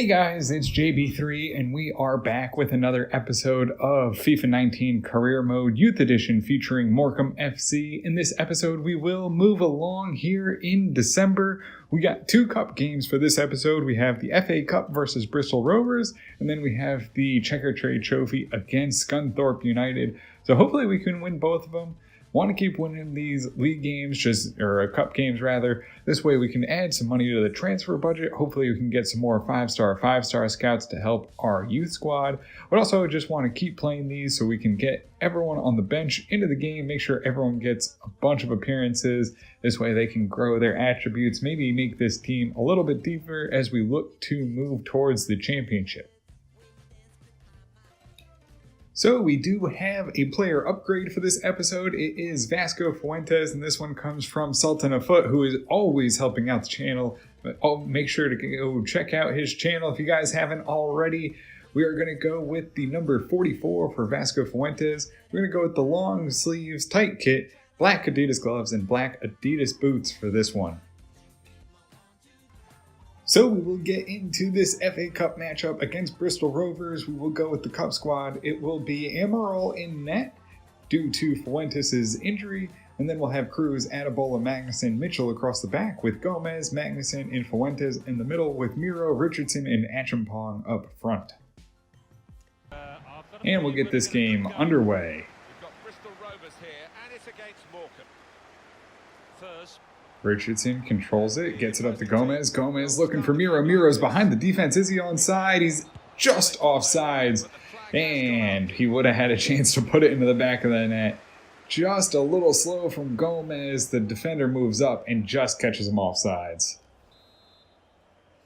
Hey guys, it's JB3 and we are back with another episode of FIFA 19 Career Mode Youth Edition featuring Morecambe FC. In this episode, we will move along here in December. We got two cup games for this episode. We have the FA Cup versus Bristol Rovers, and then we have the Checker Trade Trophy against Scunthorpe United. So hopefully we can win both of them. Want to keep winning these league games, cup games rather. This way we can add some money to the transfer budget. Hopefully we can get some more five-star scouts to help our youth squad. But also just want to keep playing these so we can get everyone on the bench into the game, make sure everyone gets a bunch of appearances. This way they can grow their attributes, maybe make this team a little bit deeper as we look to move towards the championship. So we do have a player upgrade for this episode. It is Vasco Fuentes, and this one comes from Sultan of Foot, who is always helping out the channel. But make sure to go check out his channel if you guys haven't already. We are going to go with the number 44 for Vasco Fuentes. We're going to go with the long sleeves tight kit, black Adidas gloves, and black Adidas boots for this one. So we will get into this FA Cup matchup against Bristol Rovers. We will go with the Cup squad. It will be Amaral in net due to Fuentes' injury. And then we'll have Cruz, Adebola, Magnuson, Mitchell across the back with Gomez, Magnuson, and Fuentes in the middle with Miro, Richardson, and Acheampong up front. And we'll get this game underway. We've got Bristol Rovers here, and it's against Morecambe. First. Richardson controls it, gets it up to Gomez. Gomez looking for Miro. Miro's behind the defense. Is he onside? He's just offsides. And he would have had a chance to put it into the back of the net. Just a little slow from Gomez. The defender moves up and just catches him offsides.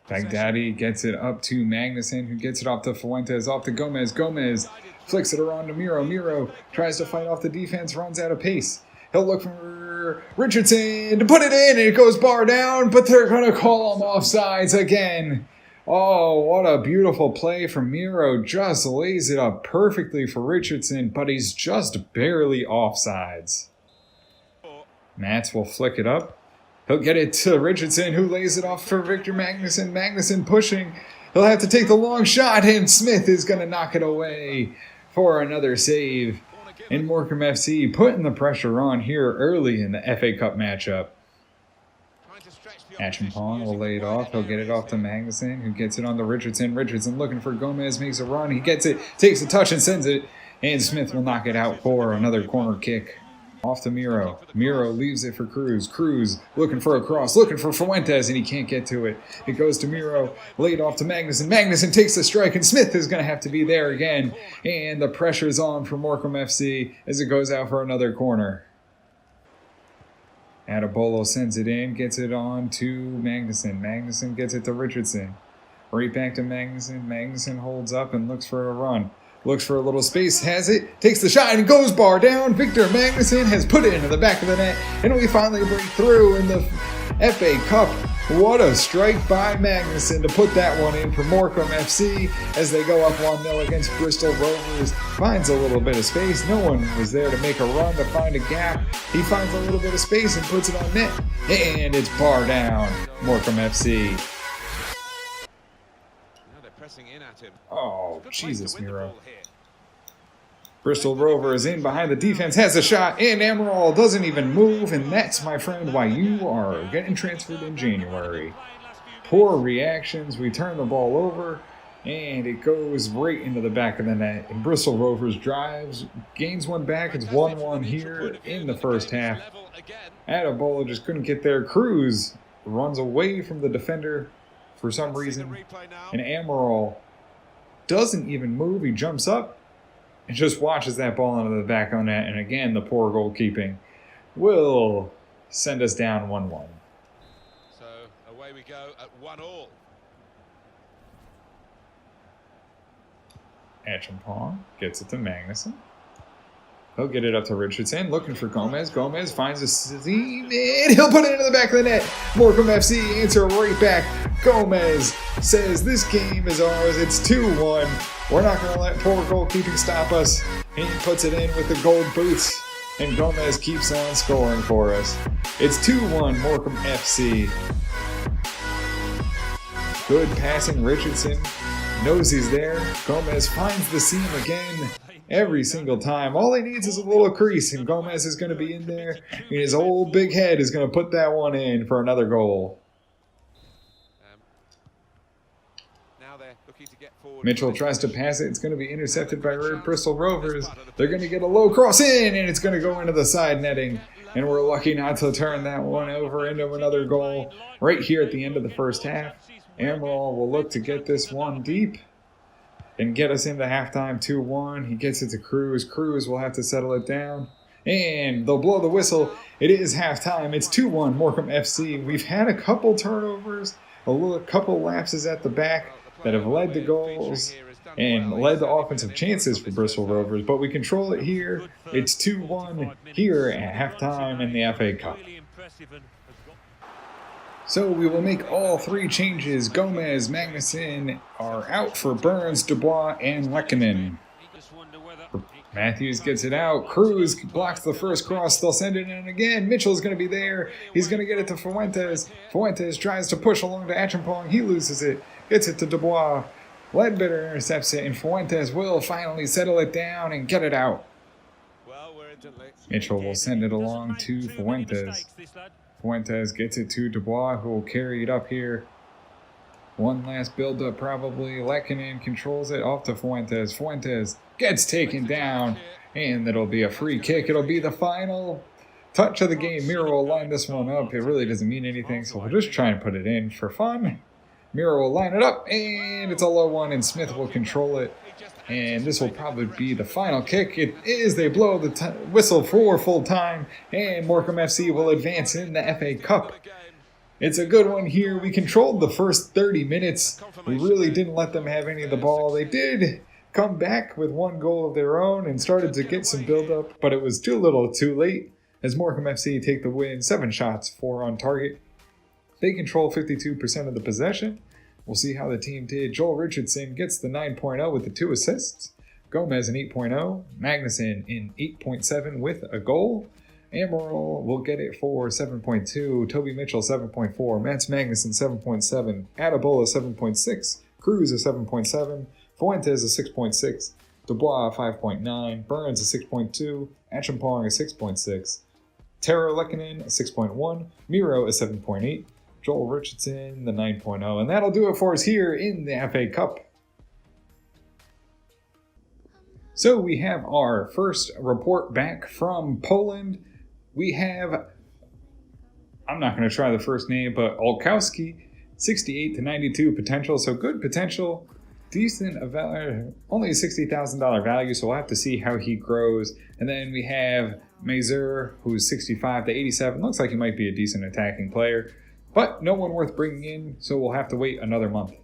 Baghdadi gets it up to Magnuson, who gets it off to Fuentes, off to Gomez. Gomez flicks it around to Miro. Miro tries to fight off the defense, runs out of pace. He'll look for Richardson to put it in, and it goes bar down, but they're going to call him offsides again. Oh, what a beautiful play from Miro. Just lays it up perfectly for Richardson, but he's just barely offsides. Mats will flick it up. He'll get it to Richardson, who lays it off for Victor Magnuson. Magnuson pushing. He'll have to take the long shot, and Smith is going to knock it away for another save. And Morecambe FC putting the pressure on here early in the FA Cup matchup. Acheampong will lay it off. He'll get it off to Magnuson, who gets it on to Richardson. Richardson looking for Gomez, makes a run. He gets it, takes a touch and sends it. And Smith will knock it out for another corner kick. Off to Miro. Miro leaves it for Cruz. Cruz looking for a cross, looking for Fuentes, and he can't get to it. It goes to Miro, laid off to Magnuson. Magnuson takes the strike, and Smith is going to have to be there again. And the pressure's on for Morecambe FC as it goes out for another corner. Adebola sends it in, gets it on to Magnuson. Magnuson gets it to Richardson. Right back to Magnuson. Magnuson holds up and looks for a run. Looks for a little space, has it, takes the shot, and goes bar down. Victor Magnuson has put it into the back of the net, and we finally break through in the FA Cup. What a strike by Magnuson to put that one in for Morecambe FC as they go up 1-0 against Bristol Rovers. Finds a little bit of space. No one was there to make a run to find a gap. He finds a little bit of space and puts it on net, and it's bar down, Morecambe FC. Oh, Jesus, Miro. Bristol Rovers in behind the defense, has a shot, and Amaral doesn't even move, and that's, my friend, why you are getting transferred in January. Poor reactions. We turn the ball over, and it goes right into the back of the net. And Bristol Rovers drives, gains one back. It's 1-1 here in the first half. Adebola just couldn't get there. Cruz runs away from the defender for some reason, and Amaral doesn't even move. He jumps up and just watches that ball into the back of the net. And again, the poor goalkeeping will send us down 1-1. So away we go at 1-1. Acheampong gets it to Magnuson. He'll get it up to Richardson, looking for Gomez. Gomez finds a seam, and he'll put it into the back of the net. Morecambe FC answer right back. Gomez says this game is ours. It's 2-1. We're not going to let poor goalkeeping stop us. And he puts it in with the gold boots. And Gomez keeps on scoring for us. It's 2-1 Morecambe FC. Good passing. Richardson knows he's there. Gomez finds the seam again. Every single time. All he needs is a little crease, and Gomez is going to be in there, and his old big head is going to put that one in for another goal. Now they're looking to get forward. Mitchell tries to pass it. It's going to be intercepted by Bristol Rovers. They're going to get a low cross in, and it's going to go into the side netting. And we're lucky not to turn that one over into another goal right here at the end of the first half. Amaral will look to get this one deep and get us into halftime 2-1. He gets it to Cruz. Cruz will have to settle it down. And they'll blow the whistle. It is halftime. It's 2-1 Morecambe FC. We've had a couple turnovers, a couple lapses at the back that have led to goals and led to offensive chances for Bristol Rovers. But we control it here. It's 2-1 here at halftime in the FA Cup. So we will make all three changes. Gomez, Magnuson are out for Burns, Dubois, and Lehkonen. Matthews gets it out. Cruz blocks the first cross. They'll send it in again. Mitchell's going to be there. He's going to get it to Fuentes. Fuentes tries to push along to Acheampong. He loses it. Gets it to Dubois. Ledbetter intercepts it, and Fuentes will finally settle it down and get it out. Mitchell will send it along to Fuentes. Fuentes gets it to Dubois, who will carry it up here. One last build-up probably. Lehkonen controls it off to Fuentes. Fuentes gets taken down, and it'll be a free kick. It'll be the final touch of the game. Miro will line this one up. It really doesn't mean anything, so we'll just try and put it in for fun. Miro will line it up, and it's a low one, and Smith will control it. And this will probably be the final kick. It is. They blow the whistle for full time, and Morecambe FC will advance in the FA Cup. It's a good one here. We controlled the first 30 minutes. We really didn't let them have any of the ball. They did come back with one goal of their own and started to get some build-up, but it was too little too late as Morecambe FC take the win. 7 shots, 4 on target. They control 52% of the possession. We'll see how the team did. Joel Richardson gets the 9.0 with the 2 assists. Gomez an 8.0. Magnuson in 8.7 with a goal. Amaral will get it for 7.2. Toby Mitchell 7.4. Mats Magnuson 7.7. Atabola 7.6. Cruz a 7.7. Fuentes a 6.6. Dubois a 5.9. Burns a 6.2. Acheampong a 6.6. Tara Lehkonen a 6.1. Miro a 7.8. Joel Richardson, the 9.0. And that'll do it for us here in the FA Cup. So we have our first report back from Poland. We have, I'm not going to try the first name, but Olkowski, 68 to 92 potential. So good potential, decent value, only a $60,000 value. So we'll have to see how he grows. And then we have Mazur, who's 65 to 87. Looks like he might be a decent attacking player. But no one worth bringing in, so we'll have to wait another month.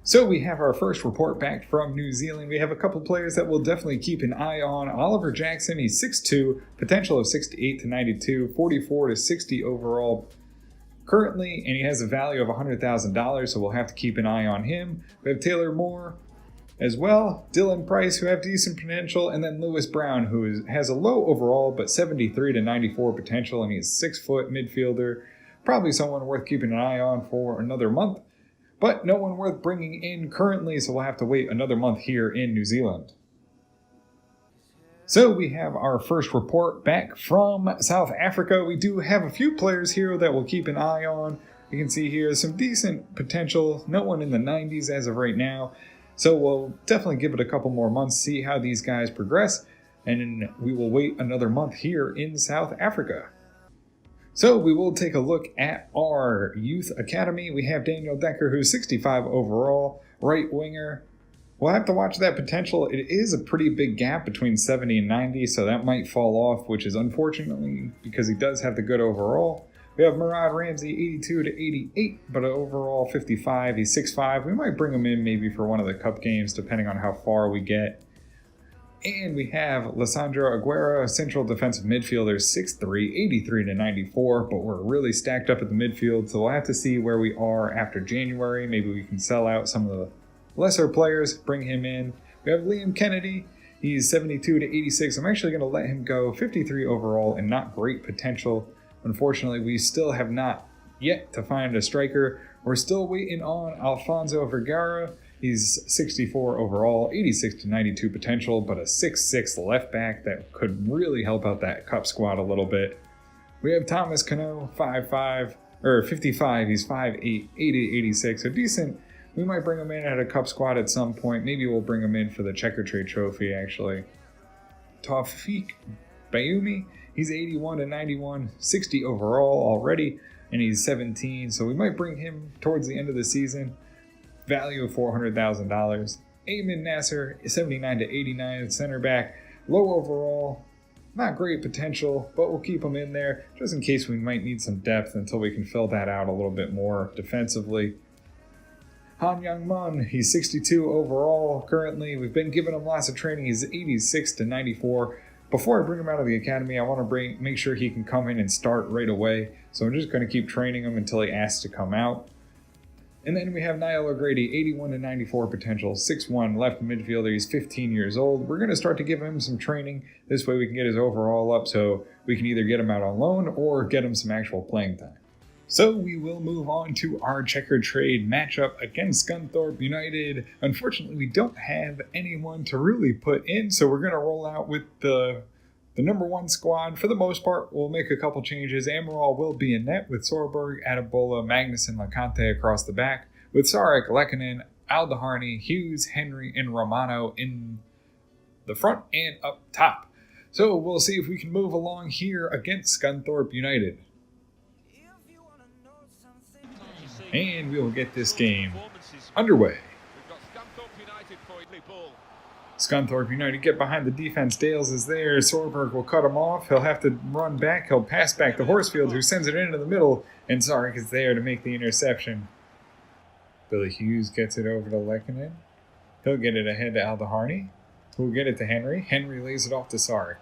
So we have our first report back from New Zealand. We have a couple players that we'll definitely keep an eye on. Oliver Jackson, he's 6'2", potential of 68 to 92, 44 to 60 overall currently, and he has a value of $100,000, so we'll have to keep an eye on him. We have Taylor Moore as well, Dylan Price, who have decent potential, and then Lewis Brown, who has a low overall, but 73 to 94 potential, and he's a 6-foot midfielder. Probably someone worth keeping an eye on for another month, but no one worth bringing in currently, so we'll have to wait another month here in New Zealand. So we have our first report back from South Africa. We do have a few players here that we'll keep an eye on. You can see here some decent potential, no one in the 90s as of right now. So we'll definitely give it a couple more months, see how these guys progress, and we will wait another month here in South Africa. So we will take a look at our youth academy. We have Daniel Decker, who's 65 overall, right winger. We'll have to watch that potential. It is a pretty big gap between 70 and 90, so that might fall off, which is unfortunately because he does have the good overall. We have Murad Ramsey, 82 to 88, but overall 55. He's 6'5". We might bring him in maybe for one of the cup games, depending on how far we get. And we have Lissandro Aguero, central defensive midfielder, 6'3", 83 to 94, but we're really stacked up at the midfield, so we'll have to see where we are after January. Maybe we can sell out some of the lesser players, bring him in. We have Liam Kennedy. He's 72 to 86. I'm actually going to let him go, 53 overall, and not great potential. Unfortunately, we still have not yet to find a striker. We're still waiting on Alfonso Vergara. He's 64 overall, 86 to 92 potential, but a 6'6 left back that could really help out that cup squad a little bit. We have Thomas Cano, 55. He's 5'8", 80, 86, so decent. We might bring him in at a cup squad at some point. Maybe we'll bring him in for the Checker Trade Trophy, actually. Taufik Bayoumi, he's 81 to 91, 60 overall already, and he's 17, so we might bring him towards the end of the season. Value of $400,000. Ayman Nasser, 79 to 89, center back, low overall, not great potential, but we'll keep him in there just in case we might need some depth until we can fill that out a little bit more defensively. Han Young-mun, he's 62 overall currently. We've been giving him lots of training. He's 86 to 94. Before I bring him out of the academy, I want to make sure he can come in and start right away. So I'm just going to keep training him until he asks to come out. And then we have Niall O'Grady, 81 to 94 potential, 6'1", left midfielder. He's 15 years old. We're going to start to give him some training. This way we can get his overall up so we can either get him out on loan or get him some actual playing time. So we will move on to our checkered trade matchup against Scunthorpe United. Unfortunately, we don't have anyone to really put in, so we're going to roll out with the number one squad. For the most part, we'll make a couple changes. Amaral will be in net with Sorberg, Adebola, Magnuson, Lacante across the back, with Sarek, Lekkonen, Aldeharni, Hughes, Henry, and Romano in the front and up top. So we'll see if we can move along here against Scunthorpe United. And we will get this game underway. Scunthorpe United get behind the defense. Dales is there. Sorberg will cut him off. He'll have to run back. He'll pass back to Horsfield, who sends it into the middle. And Sarek is there to make the interception. Billy Hughes gets it over to Lekkonen. He'll get it ahead to Aldeharni, who'll get it to Henry. Henry lays it off to Sarek.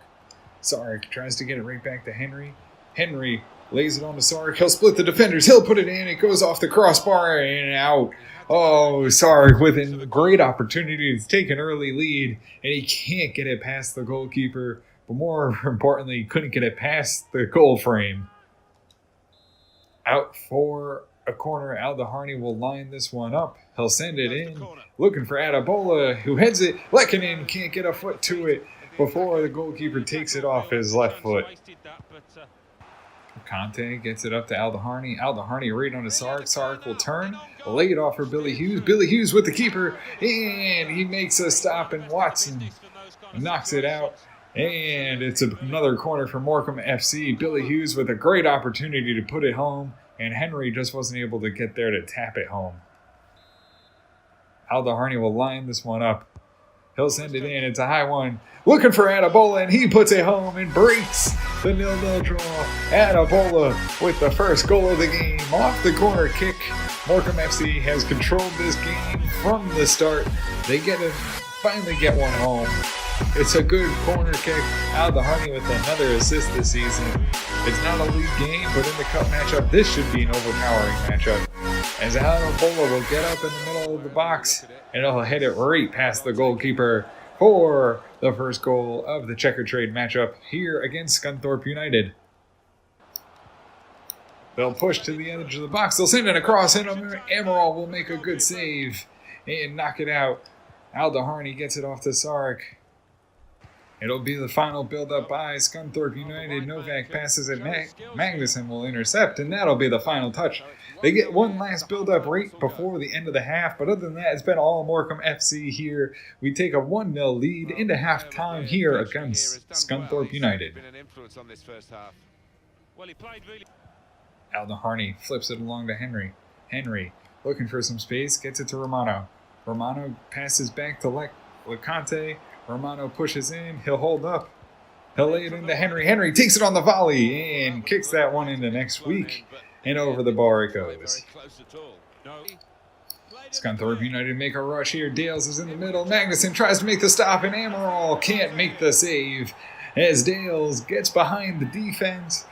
Sarek tries to get it right back to Henry. Henry lays it on to Sarek. He'll split the defenders. He'll put it in. It goes off the crossbar and out. Oh, Sarek with a great opportunity to take an early lead, and he can't get it past the goalkeeper. But more importantly, he couldn't get it past the goal frame. Out for a corner. Aldeharni will line this one up. He'll send it in. Looking for Adebola, who heads it. Lekkonen can't get a foot to it before the goalkeeper takes it off his left foot. Conte gets it up to Aldeharni. Aldeharni right on to Sarek. Sarek will turn, lay it off for Billy Hughes. Billy Hughes with the keeper, and he makes a stop, and Watson knocks it out. And it's another corner for Morecambe FC. Billy Hughes with a great opportunity to put it home, and Henry just wasn't able to get there to tap it home. Aldeharni will line this one up. He'll send it in. It's a high one. Looking for Adebola, and he puts it home and breaks the 0-0 draw. Adebola with the first goal of the game off the corner kick. Morecambe FC has controlled this game from the start. They finally get one home. It's a good corner kick. Aldeharni with another assist this season. It's not a league game, but in the cup matchup, this should be an overpowering matchup. As Adebola will get up in the middle of the box, and he'll hit it right past the goalkeeper for the first goal of the checker trade matchup here against Scunthorpe United. They'll push to the edge of the box. They'll send it across, and Amaral will make a good save and knock it out. Aldeharni gets it off to Sarek. It'll be the final build-up by Scunthorpe United. Novak passes it. Magnuson will intercept, and that'll be the final touch. They get one last build-up right before the end of the half, but other than that, it's been all Morecambe FC here. We take a 1-0 lead into halftime here against Scunthorpe United. Aldeharni flips it along to Henry. Henry, looking for some space, gets it to Romano. Romano passes back to Lacante. Romano pushes in. He'll hold up. He'll lay it into Henry. Henry takes it on the volley and kicks that one into next week. And over the bar it goes. Scunthorpe United make a rush here. Dales is in the middle. Magnuson tries to make the stop, and Amaral can't make the save as Dales gets behind the defense.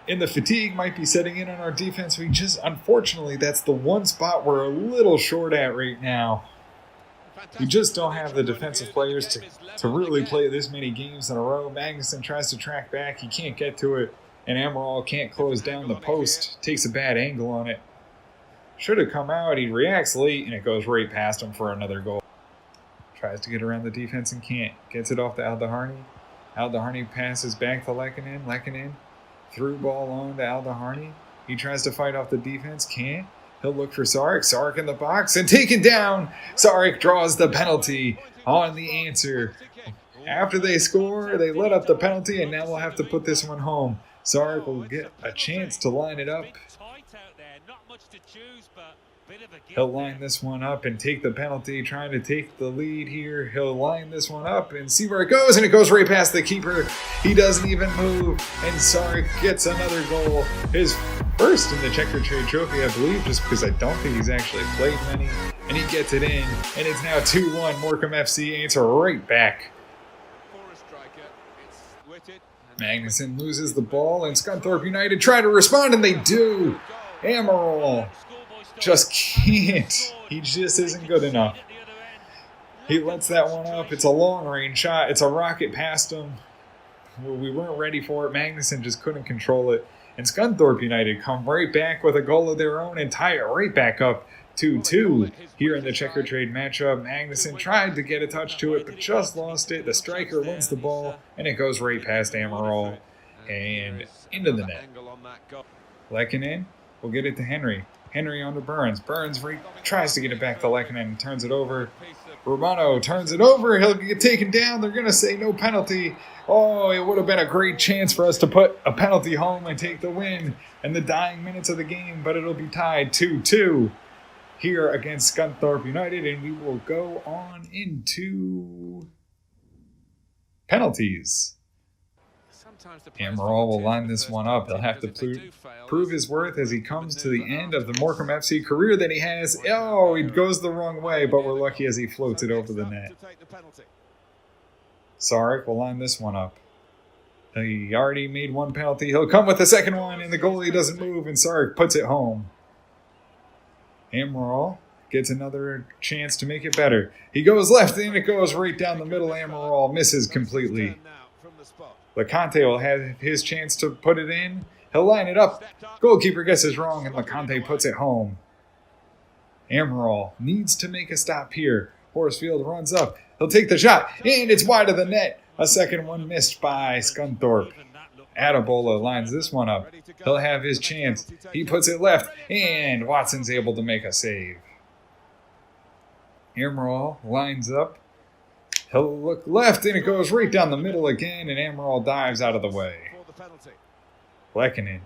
And the fatigue might be setting in on our defense. Unfortunately, that's the one spot we're a little short at right now. We just don't have the defensive players to really play this many games in a row. Magnuson tries to track back. He can't get to it. And Amaral can't close down the post. Takes a bad angle on it. Should have come out. He reacts late, and it goes right past him for another goal. Tries to get around the defense and can't. Gets it off to Aldaharni. Aldaharni passes back to Lekkonen. Lekkonen through ball on to Aldaharni. He tries to fight off the defense. Can't. He'll look for Sarek. Sarek in the box and taken down. Sarek draws the penalty on the answer. After they score, they let up the penalty, and now we'll have to put this one home. Sarek will get a chance to line it up. He'll line this one up and take the penalty, trying to take the lead here. He'll line this one up and see where it goes, and it goes right past the keeper. He doesn't even move, and Sarek gets another goal. His first in the Checker Trade Trophy, I believe, just because I don't think he's actually played many. And he gets it in, and it's now 2-1. Morecambe FC answer right back. Magnuson loses the ball, and Scunthorpe United try to respond, and they do. Amaral just can't. He just isn't good enough. He lets that one up. It's a long-range shot. It's a rocket past him. We weren't ready for it. Magnuson just couldn't control it. And Scunthorpe United come right back with a goal of their own and tie it right back up 2-2 here in the Checker Trade matchup. Magnuson tried to get a touch to it, but just lost it. The striker wins the ball, and it goes right past Amaral and into the net. Lekkonen will get it to Henry. Henry on to Burns. Burns tries to get it back to Lekkonen and turns it over. Romano turns it over. He'll get taken down. They're going to say no penalty. Oh, it would have been a great chance for us to put a penalty home and take the win in the dying minutes of the game, but it'll be tied 2-2 here against Scunthorpe United, and we will go on into penalties. Amaral will line this one up. He'll have to prove his worth as he comes to the end of the Morecambe FC career that he has. Oh, he goes the wrong way, but we're lucky as he floats it over the net. Sarek will line this one up. He already made one penalty. He'll come with the second one, and the goalie doesn't move, and Sarek puts it home. Amaral gets another chance to make it better. He goes left, and it goes right down the middle. Amaral misses completely. LeConte will have his chance to put it in. He'll line it up. Goalkeeper guesses wrong, and LeConte puts it home. Amaral needs to make a stop here. Horsfield runs up. He'll take the shot, and it's wide of the net. A second one missed by Scunthorpe. Adebola lines this one up. He'll have his chance. He puts it left, and Watson's able to make a save. Amaral lines up. He'll look left, and it goes right down the middle again, and Amaral dives out of the way. Lekkonen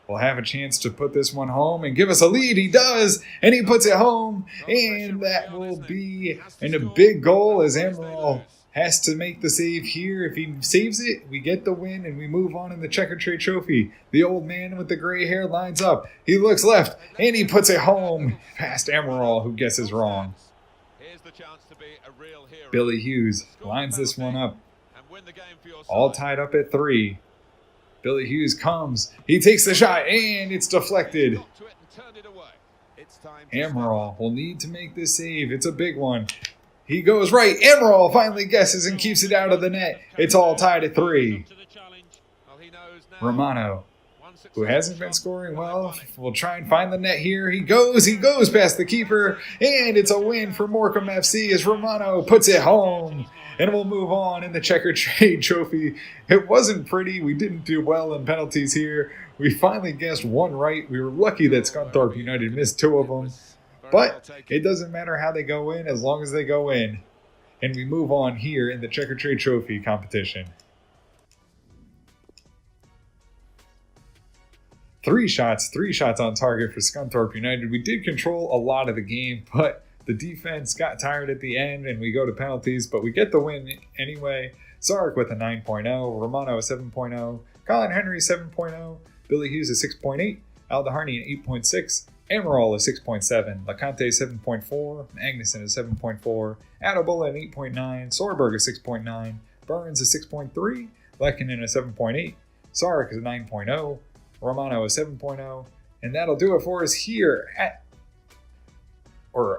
will have a chance to put this one home and give us a lead. He does, and he puts it home, and that will be a big goal as Amaral has to make the save here. If he saves it, we get the win, and we move on in the Checker Trade Trophy. The old man with the gray hair lines up. He looks left, and he puts it home past Amaral, who guesses wrong. Billy Hughes lines this one up. All tied up at 3. Billy Hughes comes. He takes the shot, and it's deflected. Amaral will need to make this save. It's a big one. He goes right. Amaral finally guesses and keeps it out of the net. It's all tied at 3. Romano, who hasn't been scoring well, will try and find the net here. He goes past the keeper, and it's a win for Morecambe FC as Romano puts it home. And we'll move on in the Checker Trade Trophy. It wasn't pretty. We didn't do well in penalties here. We finally guessed one right. We were lucky that Scunthorpe United missed 2 of them. But it doesn't matter how they go in as long as they go in. And we move on here in the Checker Trade Trophy competition. 3 shots on target for Scunthorpe United. We did control a lot of the game, but the defense got tired at the end, and we go to penalties, but we get the win anyway. Sarek with a 9.0, Romano a 7.0, Colin Henry 7.0, Billy Hughes a 6.8, Aldaharni an 8.6, Amaral a 6.7, LeConte 7.4, Magnuson a 7.4, Adebola an 8.9, Sorberg a 6.9, Burns a 6.3, Lekkonen a 7.8, Sarek is a 9.0, Romano a 7.0, and that'll do it for us here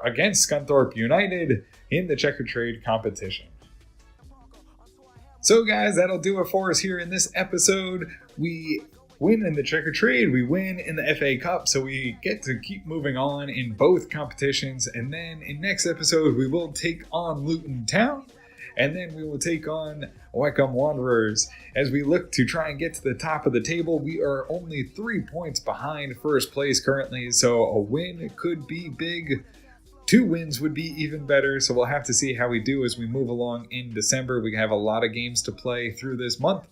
against Scunthorpe United in the Checker Trade competition. So guys, that'll do it for us here in this episode. We win in the Trick or Treat, we win in the FA Cup, so we get to keep moving on in both competitions. And then in next episode, we will take on Luton Town, and then we will take on Morecambe Wanderers. As we look to try and get to the top of the table, we are only 3 points behind first place currently, so a win could be big. 2 wins would be even better, so we'll have to see how we do as we move along in December. We have a lot of games to play through this month.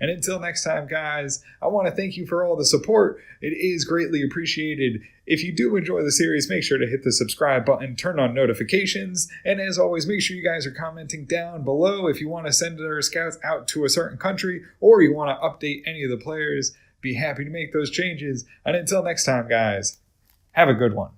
And until next time, guys, I want to thank you for all the support. It is greatly appreciated. If you do enjoy the series, make sure to hit the subscribe button, turn on notifications, and as always, make sure you guys are commenting down below if you want to send our scouts out to a certain country or you want to update any of the players. Be happy to make those changes. And until next time, guys, have a good one.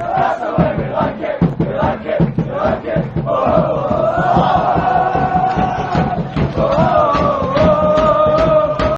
That's the way we like it, oh.